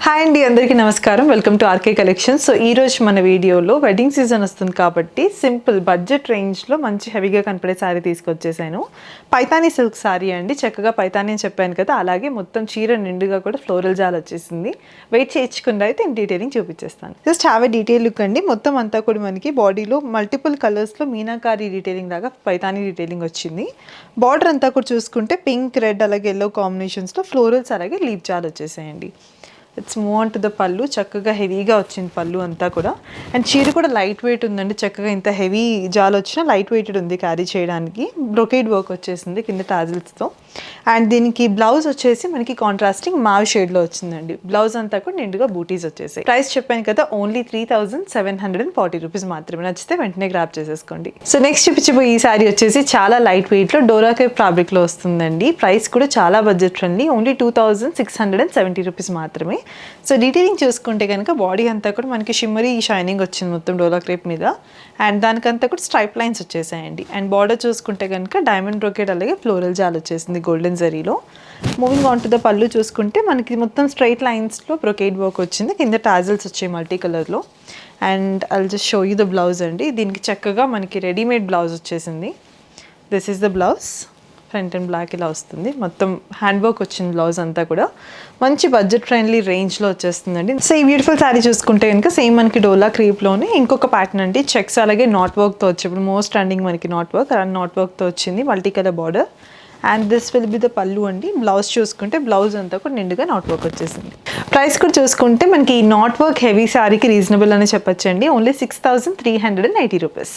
Hi అండి, అందరికీ నమస్కారం. Welcome to RK collections. So ఈ రోజు మన వీడియోలో వెడ్డింగ్ సీజన్ వస్తుంది కాబట్టి సింపుల్ బడ్జెట్ రేంజ్లో మంచి హెవీగా కనపడే శారీ తీసుకొచ్చేసాను. పైతానీ సిల్క్ శారీ అండి. చక్కగా పైతానీ అని చెప్పాను కదా, అలాగే మొత్తం చీర నిండుగా కూడా ఫ్లోరల్ జాల్ వచ్చేసింది. వెయిట్ చేయించకుండా అయితే డీటెయిలింగ్ చూపించేస్తాను. Just have a detail look అండి. మొత్తం అంతా కూడా మనకి బాడీలో మల్టిపుల్ కలర్స్లో మీనాకారి డీటెయిలింగ్ లాగా పైతానీ డీటెయిలింగ్ వచ్చింది. బార్డర్ అంతా కూడా చూసుకుంటే పింక్, రెడ్ అలాగే ఎల్లో కాంబినేషన్స్లో ఫ్లోరల్స్ అలాగే లీవ్ జాల్ వచ్చేసాయండి. It's move on to the పళ్ళు. చక్కగా హెవీగా వచ్చింది పళ్ళు అంతా కూడా. అండ్ చీర కూడా లైట్ వెయిట్ ఉందండి. చక్కగా ఇంత హెవీ జాల్ వచ్చినా లైట్ వెయిటెడ్ ఉంది క్యారీ చేయడానికి. బ్రొకేడ్ వర్క్ వచ్చేసింది కింద టాజిల్స్తో. అండ్ దీనికి బ్లౌజ్ వచ్చేసి మనకి కాంట్రాస్టింగ్ మావ్ షేడ్లో వచ్చిందండి. బ్లౌజ్ అంతా కూడా నిండుగా బూటీస్ వచ్చేసాయి. ప్రైస్ చెప్పాను కదా, ఓన్లీ 3740 రూపీస్ మాత్రమే. నచ్చితే వెంటనే గ్రాప్ చేసేసుకోండి. సో నెక్స్ట్ చూపించబోయే ఈ శారీ వచ్చేసి చాలా లైట్ వెయిట్లో డోరా క్రేప్ ఫ్యాబ్రిక్లో వస్తుందండి. ప్రైస్ కూడా చాలా బడ్జెట్ ఫ్రెండ్లీ. ఓన్లీ 2670 రూపీస్ మాత్రమే. సో డీటెయిలింగ్ చూసుకుంటే కనుక బాడీ అంతా కూడా మనకి షిమ్మరీ షైనింగ్ వచ్చింది మొత్తం డోలా క్రేప్ మీద. అండ్ దానికంతా కూడా స్ట్రైప్ లైన్స్ వచ్చేసాయండి. అండ్ బార్డర్ చూసుకుంటే కనుక డైమండ్ బ్రోకెట్ అలాగే ఫ్లోరల్ జాల్ వచ్చేసింది గోల్డెన్ జరీలో. మూవింగ్ ఆన్ టు ద పళ్ళు చూసుకుంటే మనకి మొత్తం స్ట్రైట్ లైన్స్లో బ్రొకేడ్ వర్క్ వచ్చింది. కింద టాజిల్స్ వచ్చాయి మల్టీ కలర్లో. And I'll just show you the blouse అండి. దీనికి చక్కగా మనకి రెడీమేడ్ బ్లౌజ్ వచ్చేసింది. This is the blouse. Front and black ఇలా వస్తుంది. మొత్తం హ్యాండ్ వర్క్ వచ్చింది బ్లౌజ్ అంతా కూడా. మంచి బడ్జెట్ ఫ్రెండ్లీ రేంజ్లో వచ్చేస్తుందండి. సో ఈ బ్యూటిఫుల్ శారీ చూసుకుంటే కనుక సేమ్ మనకి డోలా క్రీప్లోనే ఇంకొక ప్యాటర్న్ అండి. చెక్స్ అలాగే నాట్ వర్క్తో వచ్చి ఇప్పుడు మోస్ట్ ట్రెండింగ్ మనకి నాట్ వర్క్తో వచ్చింది. Multi colour border. And this will be the పళ్ళు అండి. బ్లౌజ్ చూసుకుంటే బ్లౌజ్ అంతా కూడా నిండుగా నాట్ వర్క్ వచ్చేసింది. ప్రైస్ కూడా చూసుకుంటే మనకి ఈ నాట్ వర్క్ హెవీ శారీకి రీజనబుల్ అని చెప్పొచ్చండి. Only 6380 rupees.